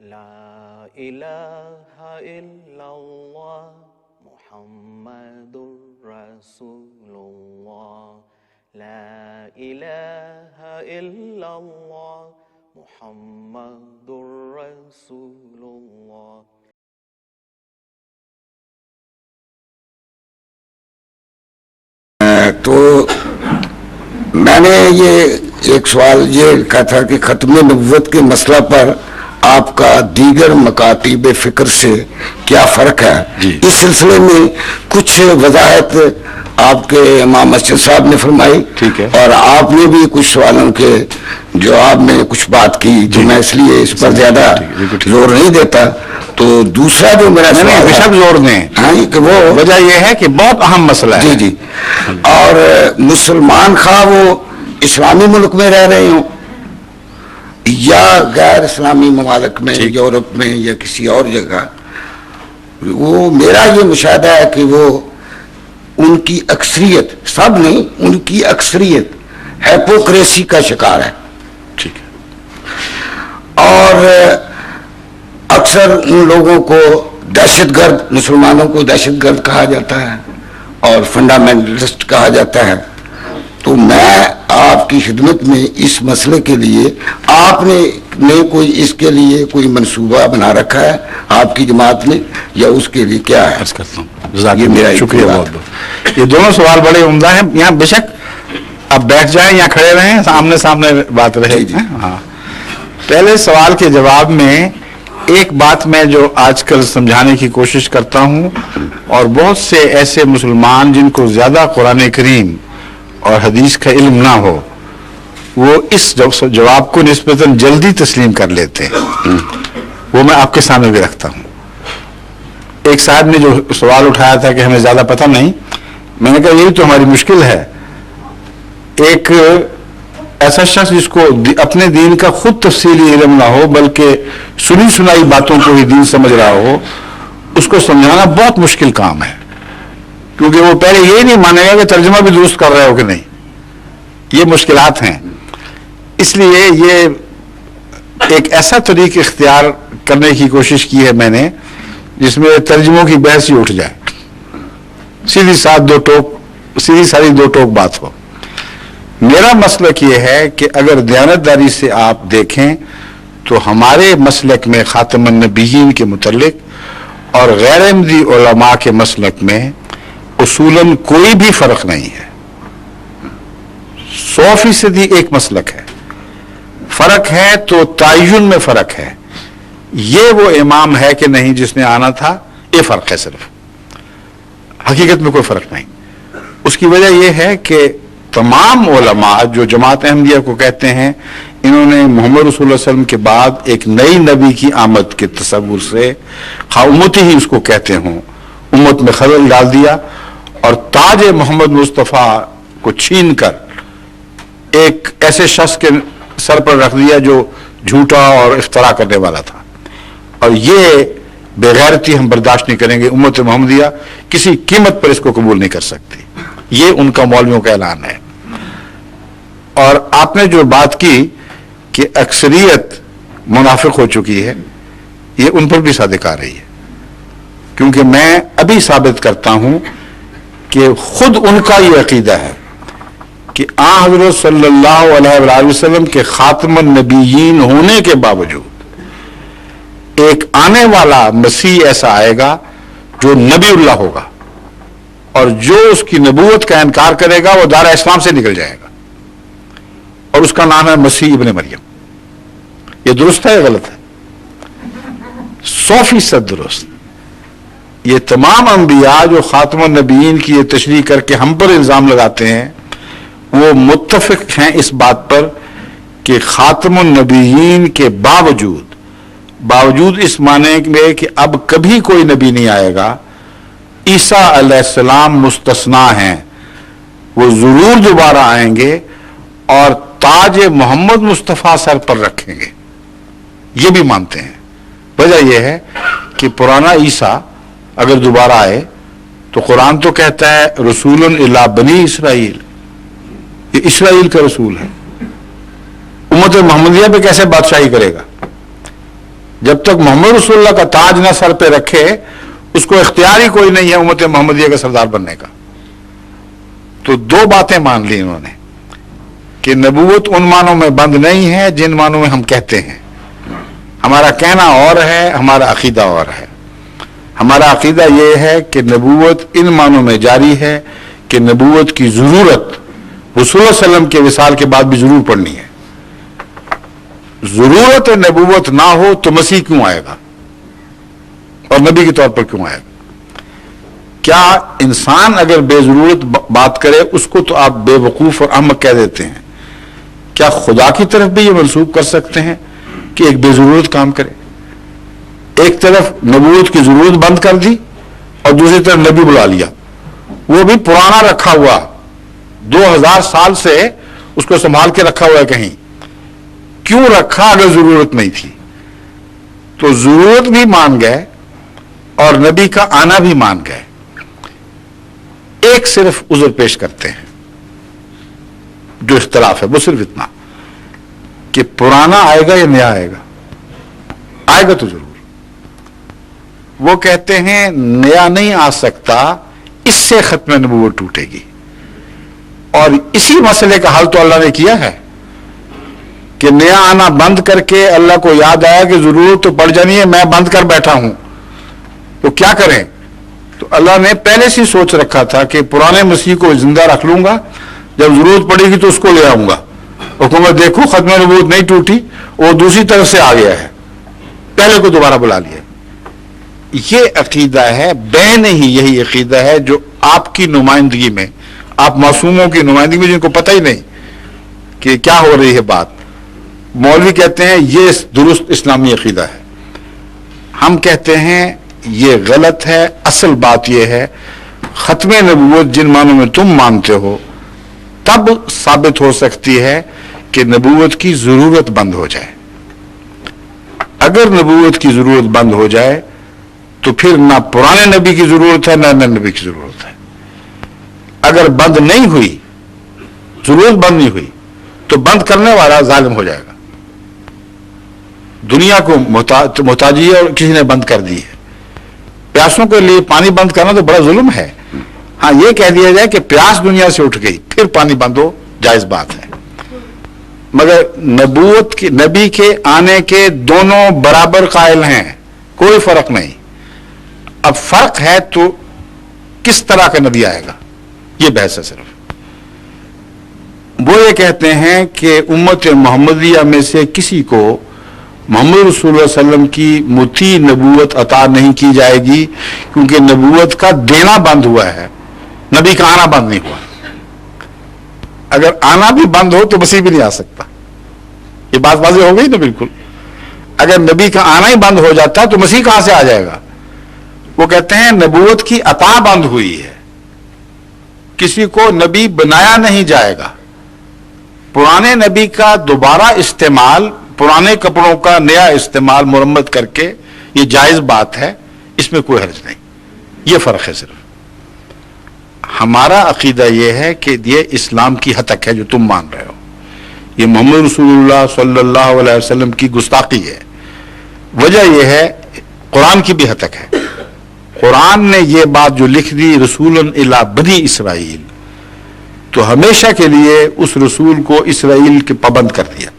لا الہ الا اللہ محمد رسول اللہ لا الہ الا اللہ محمد رسول اللہ. تو میں نے یہ ایک سوال یہ کہا تھا کہ ختم نبوت کے مسئلہ پر آپ کا دیگر مکاتب فکر سے کیا فرق ہے جی. اس سلسلے میں کچھ وضاحت آپ کے امام مسجد صاحب نے فرمائی. ٹھیک ہے. اور آپ نے بھی کچھ سوالوں کے جواب میں کچھ بات کی جو میں اس لیے اس پر زیادہ زور نہیں دیتا. تو دوسرا جو میرا سوال سب زور دیں کہ وہ وجہ یہ ہے کہ بہت اہم مسئلہ ہے. جی اور مسلمان خواہ وہ اسلامی ملک میں رہ رہے ہوں یا غیر اسلامی ممالک میں یورپ میں یا کسی اور جگہ، وہ میرا یہ مشاہدہ ہے کہ وہ ان کی اکثریت، سب نہیں، ان کی اکثریت ہیپوکریسی کا شکار ہے. ٹھیک ہے. اور اکثر ان لوگوں کو دہشت گرد، مسلمانوں کو دہشت گرد کہا جاتا ہے اور فنڈامنٹلسٹ کہا جاتا ہے. تو میں آپ کی خدمت میں اس مسئلے کے لیے آپ نے کوئی اس کے لیے کوئی منصوبہ بنا رکھا ہے آپ کی جماعت نے یا اس کے لیے کیا ہے؟ عرض کرتا ہوں. یہ میرا شکریہ بہت بہت. یہ دونوں سوال بڑے عمدہ ہیں. یہاں بے شک اب بیٹھ جائیں یا کھڑے رہیں، آمنے سامنے بات رہے. ہاں، پہلے سوال کے جواب میں ایک بات میں جو آج کل سمجھانے کی کوشش کرتا ہوں، اور بہت سے ایسے مسلمان جن کو زیادہ قرآن کریم اور حدیث کا علم نہ ہو، وہ اس جواب کو نسبتاً جلدی تسلیم کر لیتے ہیں، وہ میں آپ کے سامنے بھی رکھتا ہوں. ایک صاحب نے جو سوال اٹھایا تھا کہ ہمیں زیادہ پتہ نہیں، میں نے کہا یہی تو ہماری مشکل ہے. ایک ایسا شخص جس کو اپنے دین کا خود تفصیلی علم نہ ہو بلکہ سنی سنائی باتوں کو ہی دین سمجھ رہا ہو، اس کو سمجھانا بہت مشکل کام ہے، کیونکہ وہ پہلے یہ نہیں مانے گا کہ ترجمہ بھی درست کر رہے ہو کہ نہیں. یہ مشکلات ہیں. اس لیے یہ ایک ایسا طریق اختیار کرنے کی کوشش کی ہے میں نے جس میں ترجموں کی بحث ہی اٹھ جائے، سیدھی ساری دو ٹوک بات ہو. میرا مسلک یہ ہے کہ اگر دیانتداری سے آپ دیکھیں تو ہمارے مسلک میں خاتم النبیین کے متعلق اور غیر احمدی علماء کے مسلک میں اصولاً کوئی بھی فرق نہیں ہے. 100% ایک مسلک ہے. فرق ہے تو تعین میں فرق ہے. یہ وہ امام ہے کہ نہیں جس نے آنا تھا، یہ فرق ہے صرف. حقیقت میں کوئی فرق نہیں. اس کی وجہ یہ ہے کہ تمام علماء جو جماعت احمدیہ کو کہتے ہیں، انہوں نے محمد رسول اللہ علیہ وسلم کے بعد ایک نئی نبی کی آمد کے تصور سے، خواہ امتی ہی اس کو کہتے ہوں، امت میں خلل ڈال دیا اور تاج محمد مصطفیٰ کو چھین کر ایک ایسے شخص کے سر پر رکھ دیا جو جھوٹا اور افترا کرنے والا تھا. اور یہ بے غیرتی ہم برداشت نہیں کریں گے. امت محمدیہ کسی قیمت پر اس کو قبول نہیں کر سکتی. یہ ان کا مولویوں کا اعلان ہے. اور آپ نے جو بات کی کہ اکثریت منافق ہو چکی ہے، یہ ان پر بھی صادق آ رہی ہے، کیونکہ میں ابھی ثابت کرتا ہوں کہ خود ان کا یہ عقیدہ ہے کہ آن حضرت صلی اللہ علیہ وآلہ وسلم کے خاتم النبیین ہونے کے باوجود ایک آنے والا مسیح ایسا آئے گا جو نبی اللہ ہوگا، اور جو اس کی نبوت کا انکار کرے گا وہ دائرہ اسلام سے نکل جائے گا، اور اس کا نام ہے مسیح ابن مریم. یہ درست ہے یا غلط ہے؟ 100% درست. یہ تمام انبیاء جو خاتم النبیین کی یہ تشریح کر کے ہم پر الزام لگاتے ہیں، وہ متفق ہیں اس بات پر کہ خاتم النبیین کے باوجود اس معنی میں کہ اب کبھی کوئی نبی نہیں آئے گا، عیسیٰ علیہ السلام مستثنا ہیں، وہ ضرور دوبارہ آئیں گے اور تاج محمد مصطفیٰ سر پر رکھیں گے. یہ بھی مانتے ہیں. وجہ یہ ہے کہ پرانا عیسیٰ اگر دوبارہ آئے تو قرآن تو کہتا ہے رسول الی بنی اسرائیل، یہ اسرائیل کا رسول ہے. امت محمدیہ پہ کیسے بادشاہی کرے گا؟ جب تک محمد رسول اللہ کا تاج نہ سر پہ رکھے اس کو اختیار ہی کوئی نہیں ہے امت محمدیہ کا سردار بننے کا. تو دو باتیں مان لی انہوں نے کہ نبوت ان معنوں میں بند نہیں ہے جن معنوں میں ہم کہتے ہیں. ہمارا کہنا اور ہے، ہمارا عقیدہ اور ہے. ہمارا عقیدہ یہ ہے کہ نبوت ان معنوں میں جاری ہے کہ نبوت کی ضرورت رسول اللہ علیہ وسلم کے وصال کے بعد بھی ضرور پڑنی ہے. ضرورت نبوت نہ ہو تو مسیح کیوں آئے گا اور نبی کے طور پر کیوں آئے گا؟ کیا انسان اگر بے ضرورت بات کرے اس کو تو آپ بے وقوف اور احمق کہہ دیتے ہیں، کیا خدا کی طرف بھی یہ منسوب کر سکتے ہیں کہ ایک بے ضرورت کام کرے؟ ایک طرف نبوت کی ضرورت بند کر دی اور دوسری طرف نبی بلا لیا، وہ بھی پرانا رکھا ہوا، 2000 سال سے اس کو سنبھال کے رکھا ہوا ہے. کہیں کیوں رکھا اگر ضرورت نہیں تھی؟ تو ضرورت بھی مان گئے اور نبی کا آنا بھی مان گئے. ایک صرف عذر پیش کرتے ہیں جو اختلاف ہے، وہ صرف اتنا کہ پرانا آئے گا یا نیا آئے گا؟ آئے گا تو ضرور. وہ کہتے ہیں نیا نہیں آ سکتا، اس سے ختم نبوت ٹوٹے گی. اور اسی مسئلے کا حل تو اللہ نے کیا ہے کہ نیا آنا بند کر کے اللہ کو یاد آیا کہ ضرورت تو پڑ جانی ہے، میں بند کر بیٹھا ہوں، تو کیا کریں؟ تو اللہ نے پہلے سے سوچ رکھا تھا کہ پرانے مسیح کو زندہ رکھ لوں گا، جب ضرورت پڑے گی تو اس کو لے آؤں گا. حکومت دیکھو ختم نبوت نہیں ٹوٹی، وہ دوسری طرف سے آ گیا ہے، پہلے کو دوبارہ بلا لیا. یہ عقیدہ ہے، بین ہی یہی عقیدہ ہے جو آپ کی نمائندگی میں، آپ معصوموں کی نمائندگی میں جن کو پتہ ہی نہیں کہ کیا ہو رہی ہے بات، مولوی کہتے ہیں یہ درست اسلامی عقیدہ ہے. ہم کہتے ہیں یہ غلط ہے. اصل بات یہ ہے ختم نبوت جن معنوں میں تم مانتے ہو تب ثابت ہو سکتی ہے کہ نبوت کی ضرورت بند ہو جائے. اگر نبوت کی ضرورت بند ہو جائے تو پھر نہ پرانے نبی کی ضرورت ہے نہ نئے نبی کی ضرورت ہے. اگر بند نہیں ہوئی، ضرورت بند نہیں ہوئی، تو بند کرنے والا ظالم ہو جائے گا. دنیا کو محتاجی ہے اور کسی نے بند کر دی ہے. پیاسوں کے لیے پانی بند کرنا تو بڑا ظلم ہے. ہاں یہ کہہ دیا جائے کہ پیاس دنیا سے اٹھ گئی پھر پانی بند ہو، جائز بات ہے. مگر نبوت کی، نبی کے آنے کے دونوں برابر قائل ہیں، کوئی فرق نہیں. اب فرق ہے تو کس طرح کا نبی آئے گا، یہ بحث ہے صرف. وہ یہ کہتے ہیں کہ امت محمدیہ میں سے کسی کو محمد رسول اللہ علیہ وسلم کی مطیع نبوت عطا نہیں کی جائے گی کیونکہ نبوت کا دینا بند ہوا ہے، نبی کا آنا بند نہیں ہوا. اگر آنا بھی بند ہو تو مسیح بھی نہیں آ سکتا. یہ بات واضح ہو گئی نا بالکل. اگر نبی کا آنا ہی بند ہو جاتا تو مسیح کہاں سے آ جائے گا؟ وہ کہتے ہیں نبوت کی عطا بند ہوئی ہے، کسی کو نبی بنایا نہیں جائے گا. پرانے نبی کا دوبارہ استعمال، پرانے کپڑوں کا نیا استعمال مرمت کر کے یہ جائز بات ہے، اس میں کوئی حرج نہیں. یہ فرق ہے صرف. ہمارا عقیدہ یہ ہے کہ یہ اسلام کی ہتک ہے جو تم مان رہے ہو. یہ محمد رسول اللہ صلی اللہ علیہ وسلم کی گستاخی ہے. وجہ یہ ہے قرآن کی بھی ہتک ہے. قرآن نے یہ بات جو لکھ دی رسولا الی بنی اسرائیل، تو ہمیشہ کے لیے اس رسول کو اسرائیل کے پابند کر دیا.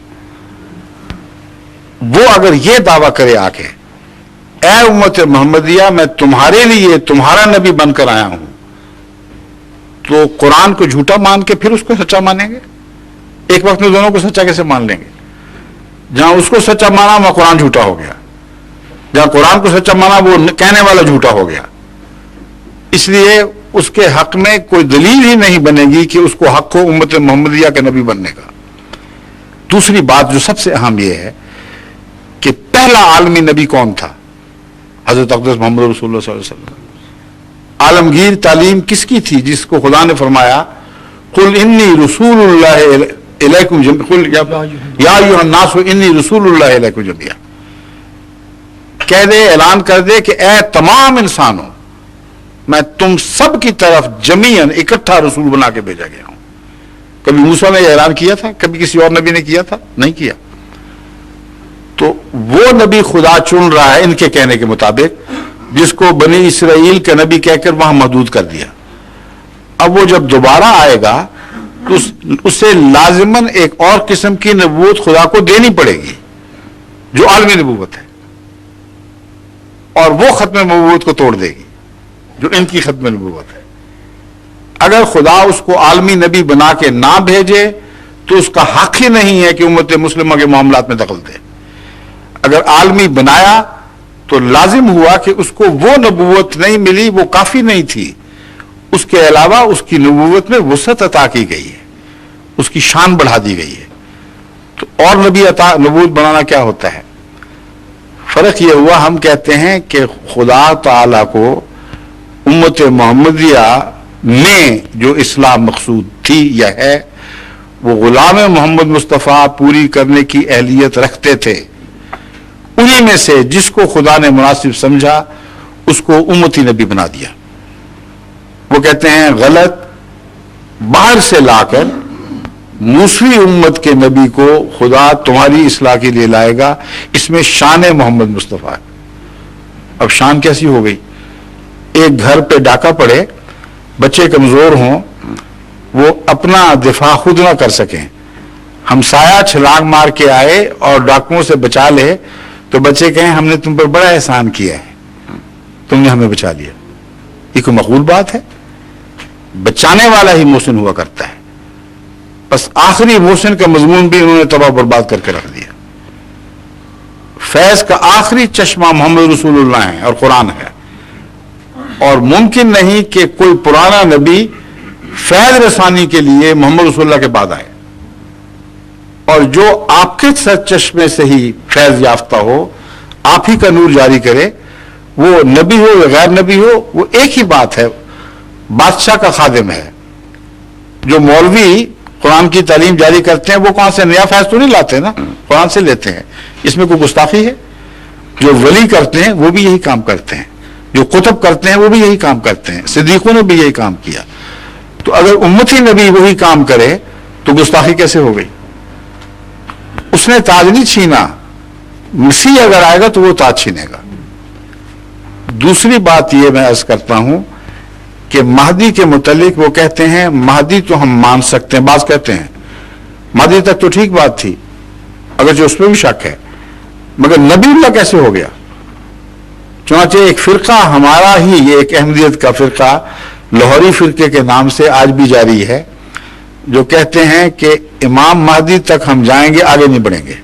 وہ اگر یہ دعویٰ کرے آ کے اے امت محمدیہ میں تمہارے لیے تمہارا نبی بن کر آیا ہوں، تو قرآن کو جھوٹا مان کے پھر اس کو سچا مانیں گے؟ ایک وقت میں دونوں کو سچا کیسے مان لیں گے؟ جہاں اس کو سچا مانا وہاں قرآن جھوٹا ہو گیا، جہاں قرآن کو سچا مانا وہ کہنے والا جھوٹا ہو گیا. اس لیے اس کے حق میں کوئی دلیل ہی نہیں بنے گی کہ اس کو حق ہو امت محمدیہ کے نبی بننے کا. دوسری بات جو سب سے اہم یہ ہے کہ پہلا عالمی نبی کون تھا؟ حضرت اقدس محمد رسول اللہ صلی اللہ علیہ وسلم. عالمگیر تعلیم کس کی تھی جس کو خدا نے فرمایا قل انی رسول اللہ الیکم جميعا، یا ایھا الناس انی رسول اللہ الیکم جميعا. کہہ دے، اعلان کر دے کہ اے تمام انسانوں، میں تم سب کی طرف جمیعاً اکٹھا رسول بنا کے بھیجا گیا ہوں. کبھی موسیٰ نے یہ اعلان کیا تھا؟ کبھی کسی اور نبی نے کیا تھا؟ نہیں کیا. تو وہ وہ نبی خدا چن رہا ہے ان کے کہنے کے مطابق جس کو بنی اسرائیل کا نبی کہہ کر وہاں محدود کر دیا. اب وہ جب دوبارہ آئے گا تو اسے لازماً ایک اور قسم کی نبوت خدا کو دینی پڑے گی جو عالمی نبوت ہے, اور وہ ختم نبوت کو توڑ دے گی جو ان کی ختم نبوت ہے. اگر خدا اس کو عالمی نبی بنا کے نہ بھیجے تو اس کا حق ہی نہیں ہے کہ امت مسلمہ کے معاملات میں دخل دے. اگر عالمی بنایا تو لازم ہوا کہ اس کو وہ نبوت نہیں ملی, وہ کافی نہیں تھی, اس کے علاوہ اس کی نبوت میں وسعت عطا کی گئی ہے, اس کی شان بڑھا دی گئی ہے. تو اور نبوت بنانا کیا ہوتا ہے؟ فرق یہ ہوا, ہم کہتے ہیں کہ خدا تعالی کو امت محمدیہ میں جو اصلاح مقصود تھی یا ہے وہ غلام محمد مصطفیٰ پوری کرنے کی اہلیت رکھتے تھے. انہی میں سے جس کو خدا نے مناسب سمجھا اس کو امتی نبی بنا دیا. وہ کہتے ہیں غلط باہر سے لا کر موسوی امت کے نبی کو خدا تمہاری اصلاح کے لیے لائے گا, اس میں شان محمد مصطفیٰ ہے. اب شان کیسی ہو گئی؟ ایک گھر پہ ڈاکہ پڑے, بچے کمزور ہوں, وہ اپنا دفاع خود نہ کر سکیں, ہمسایہ چھلانگ مار کے آئے اور ڈاکوؤں سے بچا لے تو بچے کہیں ہم نے تم پر بڑا احسان کیا ہے, تم نے ہمیں بچا لیا. یہ کوئی معقول بات ہے؟ بچانے والا ہی محسن ہوا کرتا ہے. بس آخری محسن کا مضمون بھی انہوں نے تباہ برباد کر کے رکھ دیا. فیض کا آخری چشمہ محمد رسول اللہ ہے اور قرآن ہے, اور ممکن نہیں کہ کوئی پرانا نبی فیض رسانی کے لیے محمد رسول اللہ کے بعد آئے, اور جو آپ کے چشمے سے ہی فیض یافتہ ہو, آپ ہی کا نور جاری کرے, وہ نبی ہو یا غیر نبی ہو, وہ ایک ہی بات ہے, بادشاہ کا خادم ہے. جو مولوی قرآن کی تعلیم جاری کرتے ہیں وہ کہاں سے نیا فیض تو نہیں لاتے نا, قرآن سے لیتے ہیں. اس میں کوئی گستاخی ہے؟ جو ولی کرتے ہیں وہ بھی یہی کام کرتے ہیں, جو قطب کرتے ہیں وہ بھی یہی کام کرتے ہیں, صدیقوں نے بھی یہی کام کیا. تو اگر امتی نبی وہی کام کرے تو گستاخی کیسے ہو گئی؟ اس نے تاج نہیں چھینا, مسیح اگر آئے گا تو وہ تاج چھینے گا. دوسری بات یہ میں عرض کرتا ہوں کہ مہدی کے متعلق وہ کہتے ہیں مہدی تو ہم مان سکتے ہیں, بعض کہتے ہیں مہدی تک تو ٹھیک بات تھی اگرچہ اس پہ بھی شک ہے, مگر نبی اللہ کیسے ہو گیا؟ چنانچہ ایک فرقہ ہمارا ہی, یہ ایک احمدیت کا فرقہ لاہوری فرقے کے نام سے آج بھی جاری ہے, جو کہتے ہیں کہ امام مہدی تک ہم جائیں گے, آگے نہیں بڑھیں گے.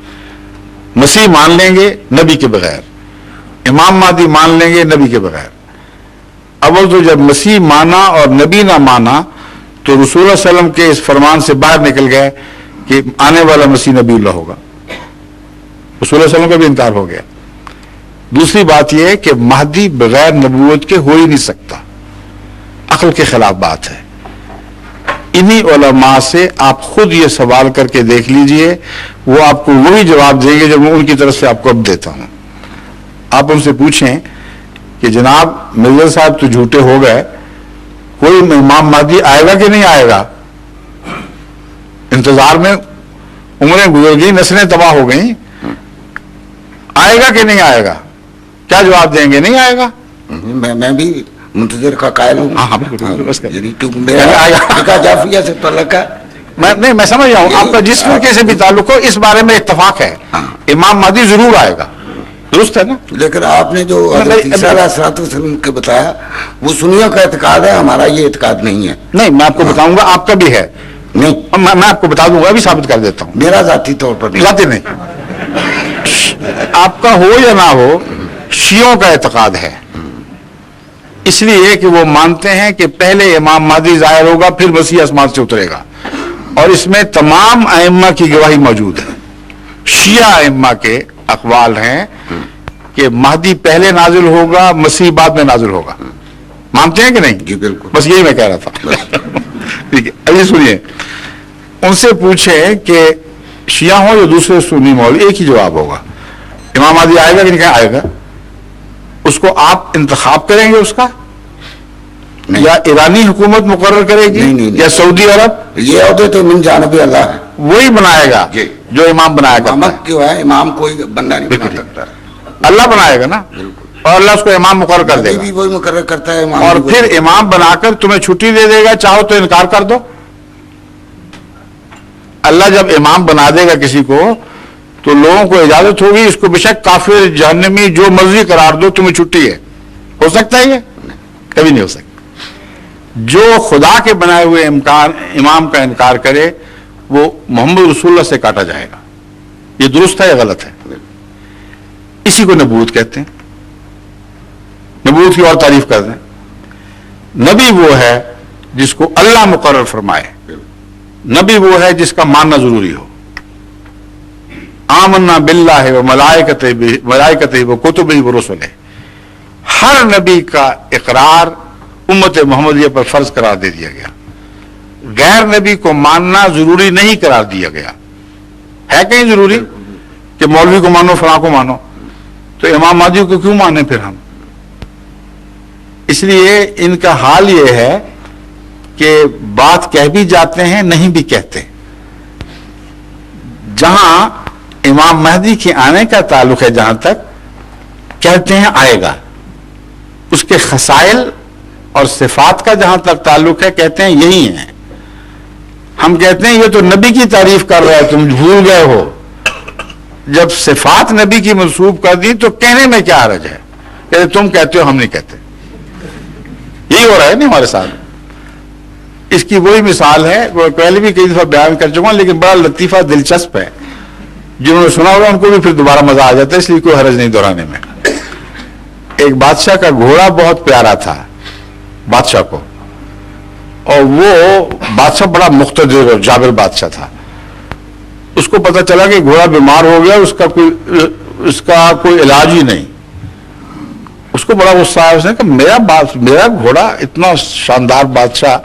مسیح مان لیں گے نبی کے بغیر, امام مہدی مان لیں گے نبی کے بغیر. اول تو جب مسیح مانا اور نبی نہ مانا تو رسول اللہ صلی اللہ علیہ وسلم کے اس فرمان سے باہر نکل گئے کہ آنے والا مسیح نبی اللہ ہوگا. رسول اللہ صلی اللہ علیہ وسلم کا بھی انکار ہو گیا. دوسری بات یہ ہے کہ مہدی بغیر نبوت کے ہو ہی نہیں سکتا, عقل کے خلاف بات ہے. انہی علماء سے آپ خود یہ سوال کر کے دیکھ لیجئے, وہ آپ کو وہی جواب دیں گے جو میں ان کی طرف سے آپ کو اب دیتا ہوں. آپ ان سے پوچھیں کہ جناب مرزا صاحب تو جھوٹے ہو گئے, کوئی امام مہدی آئے گا کہ نہیں آئے گا؟ انتظار میں عمریں گزر گئی, نسلیں تباہ ہو گئیں, آئے گا کہ نہیں آئے گا؟ کیا جواب دیں گے؟ نہیں آئے گا. میں بھی منتظر کا قائل ہوں. ہاں بالکل, جعفریہ سے تعلق ہے. میں سمجھ رہا ہوں آپ کا جس فرقے سے بھی تعلق ہو, اس بارے میں اتفاق ہے, امام مہدی ضرور آئے گا, درست ہے نا. لیکن آپ نے جو عیسیٰ علیہ السلام کے بتایا وہ سنیوں کا اعتقاد ہے, ہمارا یہ اعتقاد نہیں ہے. نہیں, میں آپ کو بتاؤں گا, آپ کا بھی ہے. نہیں, میں آپ کو بتا دوں گا, ابھی ثابت کر دیتا ہوں. میرا ذاتی طور پر ذاتی نہیں, آپ کا ہو یا نہ ہو, شیعوں کا اعتقاد ہے. اس لیے کہ وہ مانتے ہیں کہ پہلے امام مہدی ظاہر ہوگا, پھر مسیح آسمان سے اترے گا, اور اس میں تمام ائمہ کی گواہی موجود ہے. شیعہ ائمہ کے اقوال ہیں کہ مہدی پہلے نازل ہوگا, مسیح بعد میں نازل ہوگا. مانتے ہیں کہ نہیں؟ جی بالکل, بس یہی میں کہہ رہا تھا. ٹھیک ہے, ابھی سنیے, ان سے پوچھیں کہ شیعہ ہوں یا دوسرے سنی مولوی, ایک ہی جواب ہوگا, امام مہدی آئے گا کہ نہیں آئے گا. اس کو آپ انتخاب کریں گے اس کا, یا ایرانی حکومت مقرر کرے گی, یا سعودی عرب؟ یہ عہدے تو من جانب اللہ ہے. وہی بنائے گا جی۔ جو امام بنایا کرتا ہے. امامت جو ہے امام کوئی بندہ نہیں بنا سکتا. اللہ بنائے گا نا, اور اللہ اس کو امام مقرر کر دے نبی گا, بھی وہی مقرر کرتا ہے امام اور بھی وہی. پھر امام بنا کر تمہیں چھٹی دے دے گا, چاہو تو انکار کر دو. اللہ جب امام بنا دے گا کسی کو تو لوگوں کو اجازت ہوگی اس کو بے شک کافر جہنمی جو مرضی قرار دو, تمہیں چھٹی ہے. ہو سکتا ہے یہ؟ کبھی نہیں ہو سکتا. جو خدا کے بنائے ہوئے امام کا انکار کرے وہ محمد رسول اللہ سے کاٹا جائے گا. یہ درست ہے یا غلط ہے؟ اسی کو نبوت کہتے ہیں. نبوت کی اور تعریف کر دیں. نبی وہ ہے جس کو اللہ مقرر فرمائے. نبی وہ ہے جس کا ماننا ضروری ہو. آمنا باللہ و ملائکتہ و کتبہ و رسلہ. ہر نبی کا اقرار امت محمدیہ پر فرض قرار دے دیا گیا. غیر نبی کو ماننا ضروری نہیں قرار دیا گیا. ہے کہیں ضروری کہ مولوی کو مانو فلاں کو مانو؟ تو امام مہدی کو کیوں مانے پھر ہم؟ اس لیے ان کا حال یہ ہے کہ بات کہہ بھی جاتے ہیں نہیں بھی کہتے. جہاں امام مہدی کے آنے کا تعلق ہے جہاں تک کہتے ہیں آئے گا. اس کے خصائل اور صفات کا جہاں تک تعلق ہے کہتے ہیں یہی ہیں. ہم کہتے ہیں یہ تو نبی کی تعریف کر رہا ہے, تم بھول گئے ہو. جب صفات نبی کی منسوب کر دی تو کہنے میں کیا حرج ہے؟ کہتے تم کہتے ہو ہم نہیں کہتے. یہی ہو رہا ہے نا ہمارے ساتھ. اس کی وہی مثال ہے, وہ پہلے بھی کئی دفعہ بیان کر چکا ہوں لیکن بڑا لطیفہ دلچسپ ہے. جنہوں نے سنا ہوگا ان کو بھی پھر دوبارہ مزہ آ جاتا ہے, اس لیے کوئی حرج نہیں دہرانے میں. ایک بادشاہ کا گھوڑا بہت پیارا تھا بادشاہ کو, اور وہ بادشاہ بڑا مقتدر اور جابر بادشاہ تھا. اس کو پتہ چلا کہ گھوڑا بیمار ہو گیا, اس کا کوئی علاج ہی نہیں. اس کو بڑا غصہ آیا. اس نے کہا میرا گھوڑا اتنا شاندار بادشاہ,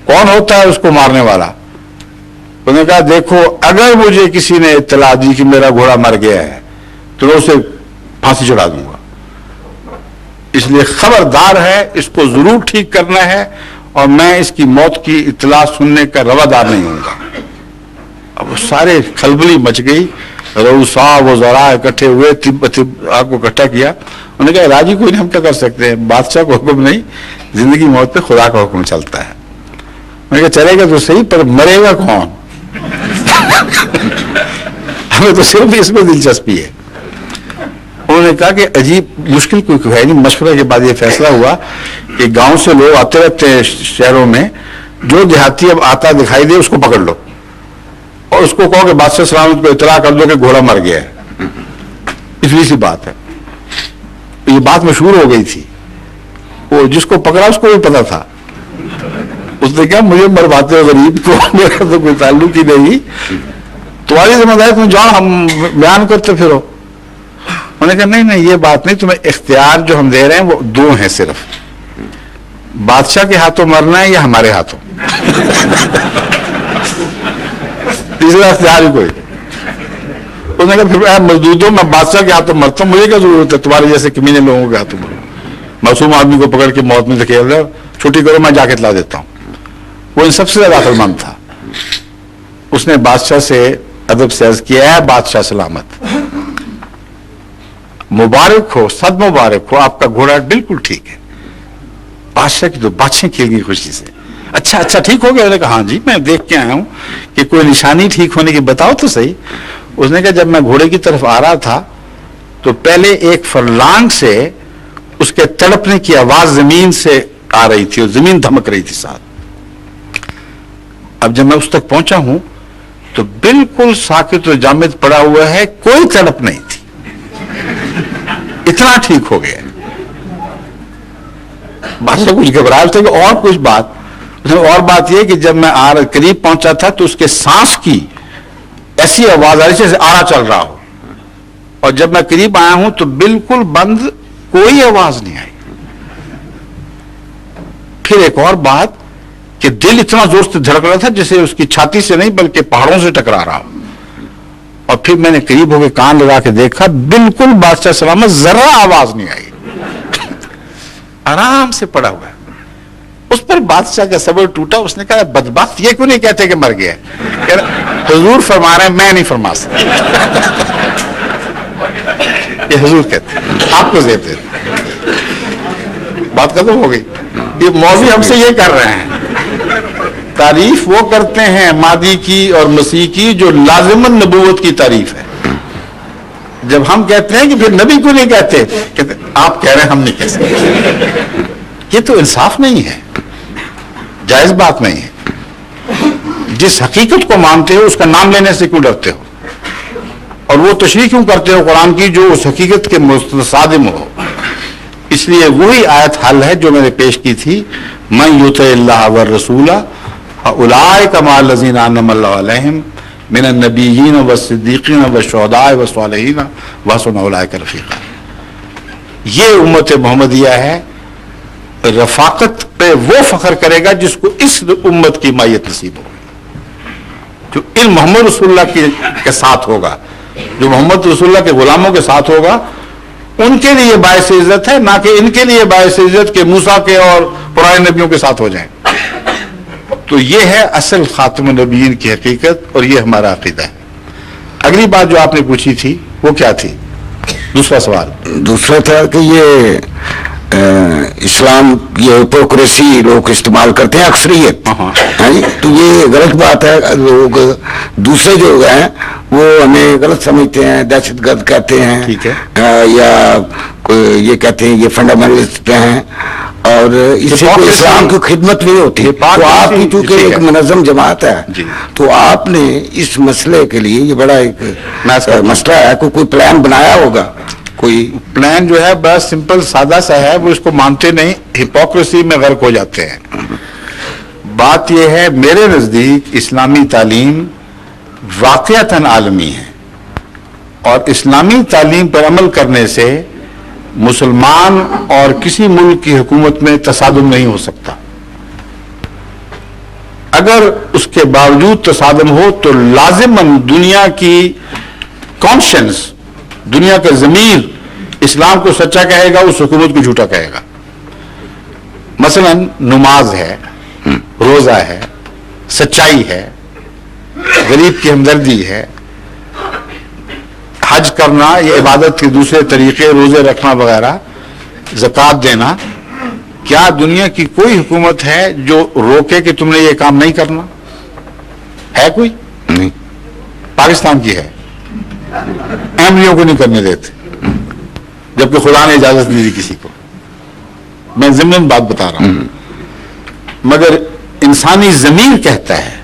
کون ہوتا ہے اس کو مارنے والا؟ انہوں نے کہا دیکھو اگر مجھے کسی نے اطلاع دی کہ میرا گھوڑا مر گیا ہے تو میں اسے پھانسی چڑھا دوں گا. اس لیے خبردار ہے, اس کو ضرور ٹھیک کرنا ہے, اور میں اس کی موت کی اطلاع سننے کا روادار نہیں ہوں گا. اب وہ سارے کھلبلی مچ گئی, رؤسا وزراء اکٹھے ہوئے, آپ کو اکٹھا کیا. انہوں نے کہا راجی کوئی نہیں, ہم کیا کر سکتے ہیں, بادشاہ کو حکم نہیں, زندگی موت پہ خدا کا حکم چلتا ہے. میں نے کہا چلے گا تو صحیح, پر مرے گا کون؟ ہمیں تو صرف اس میں دلچسپی ہے. انہوں نے کہا کہ عجیب مشکل کوئی ہے نہیں. مشورے کے بعد یہ فیصلہ ہوا کہ گاؤں سے لوگ آتے رہتے ہیں شہروں میں, جو دیہاتی اب آتا دکھائی دے اس کو پکڑ لو اور اس کو کہو کہ بادشاہ سلامت کو اطلاع کر دو کہ گھوڑا مر گیا ہے. اتنی سی بات ہے. یہ بات مشہور ہو گئی تھی. وہ جس کو پکڑا اس کو بھی پتا تھا. اس نے کہا مجھے مرواتے ہو غریب کو, میرا تو کوئی تعلق ہی نہیں, تمہاری ذمہ داری, تم جاؤ ہم بیان کرتے پھرو. انہوں نے کہا نہیں یہ بات نہیں, تمہیں اختیار جو ہم دے رہے ہیں وہ دو ہیں صرف, بادشاہ کے ہاتھوں مرنا ہے یا ہمارے ہاتھوں. تیسرا اختیار ہی کوئی. اس نے کہا پھر مزدودوں میں بادشاہ کے ہاتھوں مرتا ہوں, مجھے کیا ضرورت ہے تمہارے جیسے کمینے لوگوں کے ہاتھوں مرو. معصوم آدمی کو پکڑ کے موت میں دھکیل دو, چھٹی کرو میں جا کے اطلاع دیتا ہوں. وہ ان سب سے زیادہ عقل مند تھا. اس نے بادشاہ سے ادب سے عرض کیا ہے بادشاہ سلامت, مبارک ہو, صد مبارک ہو, آپ کا گھوڑا بالکل ٹھیک ہے. بادشاہ کی تو بادشاہ کھیل گئی خوشی سے. اچھا ٹھیک ہو گیا؟ انہوں نے کہا ہاں جی میں دیکھ کے آیا ہوں کہ کوئی نشانی ٹھیک ہونے کی بتاؤ تو صحیح. اس نے کہا جب میں گھوڑے کی طرف آ رہا تھا تو پہلے ایک فرلانگ سے اس کے تڑپنے کی آواز زمین سے آ رہی تھی اور زمین دھمک رہی تھی ساتھ. اب جب میں اس تک پہنچا ہوں تو بالکل ساکت و جامد پڑا ہوا ہے, کوئی تڑپ نہیں تھی, اتنا ٹھیک ہو گیا. بادشاہ کچھ گھبراہٹ تھا کہ اور کچھ بات. اور بات یہ کہ جب میں قریب پہنچا تھا تو اس کے سانس کی ایسی آواز آ رہی جیسے آرا چل رہا ہو, اور جب میں قریب آیا ہوں تو بالکل بند, کوئی آواز نہیں آئی. پھر ایک اور بات کہ دل اتنا زور سے دھڑک رہا تھا جیسے اس کی چھاتی سے نہیں بلکہ پہاڑوں سے ٹکرا رہا ہو. اور پھر میں نے قریب ہو کے کان لگا کے دیکھا, بالکل بادشاہ سلامت, ذرا آواز نہیں آئی, آرام سے پڑا ہوا ہے. اس پر بادشاہ کا صبر ٹوٹا. اس نے کہا بدبخت, یہ کیوں نہیں کہتے کہ مر گیا؟ حضور فرما رہے ہیں، میں نہیں فرما سکتا. یہ حضور کہتے ہیں، آپ کو زیب دیتے. بات ختم ہو گئی. یہ مولوی ہم سے یہ کر رہے ہیں، تعریف وہ کرتے ہیں مادی کی اور مسیح کی جو لازماً نبوت کی تعریف ہے. جب ہم کہتے ہیں کہ پھر نبی کو نہیں کہتے، کہتے آپ کہہ رہے ہیں ہم نہیں کہہ سکتے. یہ تو انصاف نہیں ہے، جائز بات نہیں ہے. جس حقیقت کو مانتے ہو اس کا نام لینے سے کیوں ڈرتے ہو، اور وہ تشریح کیوں کرتے ہو قرآن کی جو اس حقیقت کے متصادم ہو. اس لیے وہی آیت حل ہے جو میں نے پیش کی تھی، من یطع اللہ والرسول اولئک مع الذین انعم اللہ علیہم من النبیین والصدیقین والشہداء والصالحین وحسن اولئک رفیقا. یہ امت محمدیہ ہے. رفاقت پہ وہ فخر کرے گا جس کو اس امت کی مائیت نصیب ہوگی، جو ان محمد رسول اللہ کے ساتھ ہوگا، جو محمد رسول اللہ کے غلاموں کے ساتھ ہوگا. ان کے لیے باعث عزت ہے، نہ کہ ان کے لیے باعث عزت کہ موسیٰ کے اور پرانے نبیوں کے ساتھ ہو جائیں. تو یہ ہے اصل خاتم النبیین کی حقیقت، اور یہ ہمارا عقیدہ ہے. اگلی بات جو آپ نے پوچھی تھی وہ کیا تھی؟ دوسرا سوال دوسرا تھا کہ یہ اسلام یہ ہپوکریسی لوگ استعمال کرتے ہیں اکثریت، تو یہ غلط بات ہے. لوگ دوسرے جو ہیں وہ ہمیں غلط سمجھتے ہیں، دہشت گرد کہتے ہیں، ٹھیک ہے، یا یہ کہتے ہیں یہ فنڈامنٹلسٹ ہیں، اور اس سے کوئی اسلام کی خدمت نہیں ہوتی. تو آپ کی چونکہ ایک منظم جماعت ہے، تو آپ نے اس مسئلے کے لیے، یہ بڑا ایک مسئلہ ہے، کوئی پلان بنایا ہوگا؟ کوئی پلان جو ہے بس سمپل سادہ سا ہے، وہ اس کو مانتے نہیں، ہپوکریسی میں غرق ہو جاتے ہیں. بات یہ ہے میرے نزدیک اسلامی تعلیم واقعتاً عالمی ہے، اور اسلامی تعلیم پر عمل کرنے سے مسلمان اور کسی ملک کی حکومت میں تصادم نہیں ہو سکتا. اگر اس کے باوجود تصادم ہو تو لازماً دنیا کی کانشنس، دنیا کا ضمیر اسلام کو سچا کہے گا، اس حکومت کو جھوٹا کہے گا. مثلا نماز ہے، روزہ ہے، سچائی ہے، غریب کی ہمدردی ہے، حج کرنا، یہ عبادت کے دوسرے طریقے، روزے رکھنا وغیرہ، زکوٰۃ دینا. کیا دنیا کی کوئی حکومت ہے جو روکے کہ تم نے یہ کام نہیں کرنا؟ ہے کوئی؟ نہیں. پاکستان کی ہے، احمدیوں کو نہیں کرنے دیتے، جبکہ خدا نے اجازت نہیں دی کسی کو. میں ضمن بات بتا رہا ہوں. مگر انسانی ضمیر کہتا ہے،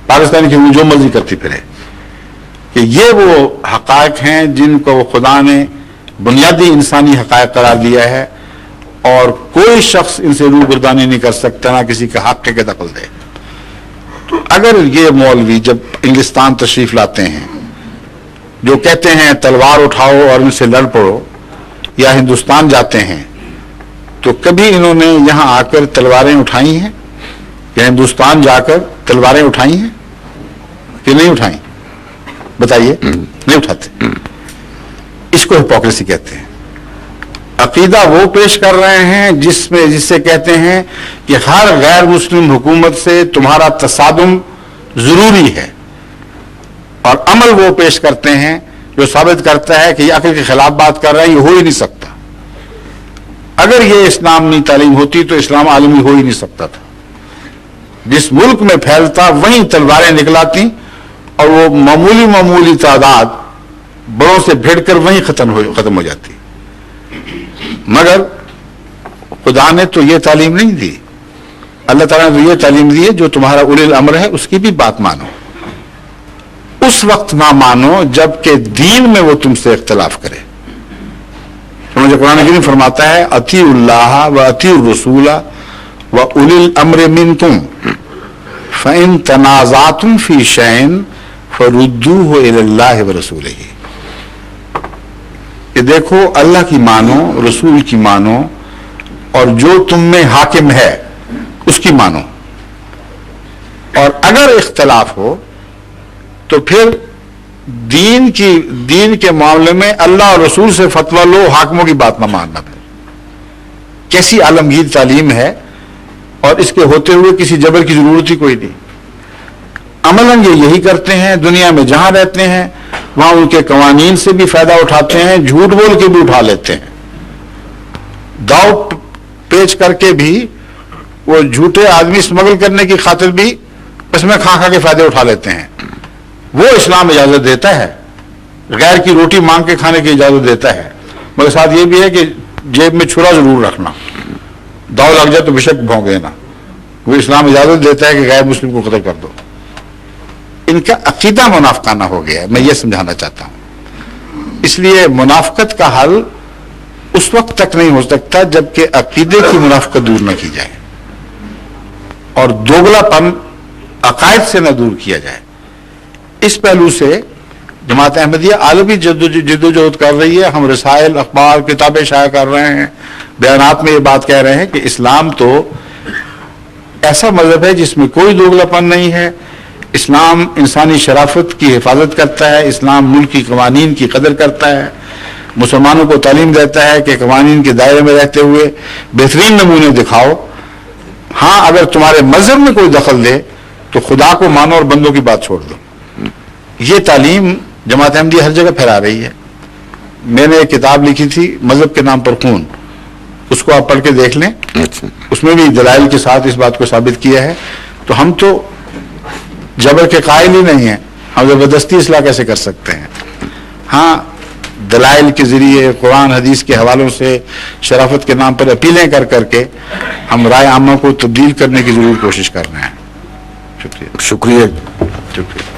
پاکستان کی جو مرضی کرتی پھرے، کہ یہ وہ حقائق ہیں جن کو خدا نے بنیادی انسانی حقائق قرار دیا ہے، اور کوئی شخص ان سے روگردانی نہیں کر سکتا، نہ کسی کا حق کے دخل دے. اگر یہ مولوی جب انگلستان تشریف لاتے ہیں جو کہتے ہیں تلوار اٹھاؤ اور ان سے لڑ پڑو، یا ہندوستان جاتے ہیں تو کبھی انہوں نے یہاں آ کر تلواریں اٹھائی ہیں، یا ہندوستان جا کر تلواریں اٹھائی ہیں کہ نہیں اٹھائیں؟ بتائیے. نہیں اٹھاتے. اس کو ہپوکریسی کہتے ہیں. عقیدہ وہ پیش کر رہے ہیں جس سے کہتے ہیں کہ ہر غیر مسلم حکومت سے تمہارا تصادم ضروری ہے، اور عمل وہ پیش کرتے ہیں جو ثابت کرتا ہے کہ یہ عقل کے خلاف بات کر رہا ہے، یہ ہو ہی نہیں سکتا. اگر یہ اسلامی تعلیم ہوتی تو اسلام عالمی ہو ہی نہیں سکتا تھا. جس ملک میں پھیلتا وہیں تلواریں نکلاتی، اور وہ معمولی تعداد بڑوں سے بھیڑ کر وہیں ختم ہو جاتی. مگر خدا نے تو یہ تعلیم نہیں دی. اللہ تعالیٰ نے تو یہ تعلیم دی ہے جو تمہارا اولی الامر ہے اس کی بھی بات مانو. اس وقت نہ مانو جب کہ دین میں وہ تم سے اختلاف کرے. مجھے قرآن کریم فرماتا ہے اطیعوا اللہ و اطیعوا الرسول و اولی الامر منکم فإن تنازعتم فی شیء فردوہ الی اللہ ورسولہ. کہ دیکھو اللہ کی مانو، رسول کی مانو، اور جو تم میں حاکم ہے اس کی مانو. اور اگر اختلاف ہو تو پھر دین کے معاملے میں اللہ اور رسول سے فتویٰ لو، حاکموں کی بات نہ ماننا. کیسی عالمگیر تعلیم ہے، اور اس کے ہوتے ہوئے کسی جبر کی ضرورت ہی کوئی نہیں. عملاً یہ یہی کرتے ہیں، دنیا میں جہاں رہتے ہیں وہاں ان کے قوانین سے بھی فائدہ اٹھاتے ہیں، جھوٹ بول کے بھی اٹھا لیتے ہیں، داؤ پیچ کر کے بھی وہ جھوٹے آدمی اسمگل کرنے کی خاطر بھی اس میں کھا کے فائدے اٹھا لیتے ہیں۔ وہ اسلام اجازت دیتا ہے، غیر کی روٹی مانگ کے کھانے کی اجازت دیتا ہے، مگر ساتھ یہ بھی ہے کہ جیب میں چھرا ضرور رکھنا، داؤ لگ جائے تو بے شک بھونک دینا۔ وہ اسلام اجازت دیتا ہے کہ غیر مسلم کو قتل کر دو۔ ان کا عقیدہ منافقانہ ہو گیا ہے، میں یہ سمجھانا چاہتا ہوں۔ اس لیے منافقت کا حل اس وقت تک نہیں ہو سکتا جب کہ عقیدے کی منافقت دور نہ کی جائے اور دوگلا پن عقائد سے نہ دور کیا جائے۔ اس پہلو سے جماعت احمدیہ عالمی جدوجہد کر رہی ہے۔ ہم رسائل، اخبار، کتابیں شائع کر رہے ہیں، بیانات میں یہ بات کہہ رہے ہیں کہ اسلام تو ایسا مذہب ہے جس میں کوئی دوگلا پن نہیں ہے، اسلام انسانی شرافت کی حفاظت کرتا ہے، اسلام ملک کی قوانین کی قدر کرتا ہے، مسلمانوں کو تعلیم دیتا ہے کہ قوانین کے دائرے میں رہتے ہوئے بہترین نمونے دکھاؤ۔ ہاں اگر تمہارے مذہب میں کوئی دخل دے تو خدا کو مانو اور بندوں کی بات چھوڑ دو۔ یہ تعلیم جماعت احمدیہ ہر جگہ پھیلا رہی ہے۔ میں نے ایک کتاب لکھی تھی مذہب کے نام پر خون، اس کو آپ پڑھ کے دیکھ لیں، اس میں بھی دلائل کے ساتھ اس بات کو ثابت کیا ہے۔ تو ہم تو جبر کے قائل ہی نہیں ہیں، ہم زبردستی اصلاح کیسے کر سکتے ہیں؟ ہاں دلائل کے ذریعے قرآن حدیث کے حوالوں سے شرافت کے نام پر اپیلیں کر کر کے ہم رائے عامہ کو تبدیل کرنے کی ضرور کوشش کر رہے ہیں۔ شکریہ شکریہ۔ شکریہ۔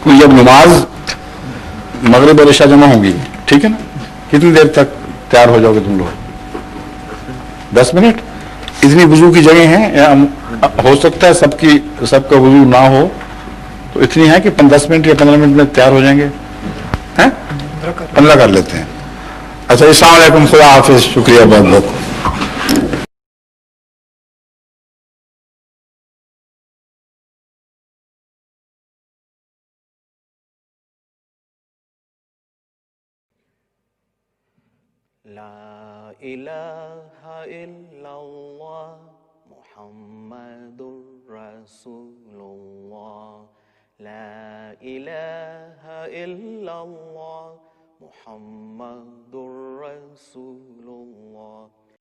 کوئی اب نماز مغرب اور عشاء جمع ہوگی، ٹھیک ہے نا؟ کتنی دیر تک تیار ہو جاؤ گے تم لوگ؟ 10 منٹ؟ اتنی وضو کی جگہ ہیں، یا ہو سکتا ہے سب کا وضو نہ ہو تو اتنی ہے کہ 10 منٹ یا 15 منٹ میں تیار ہو جائیں گے؟ 15 کر لیتے ہیں۔ اچھا، السلام علیکم، خدا حافظ، شکریہ بہت بہت۔ لا الہ الا اللہ محمد رسول اللہ، لا الہ الا اللہ محمد رسول اللہ۔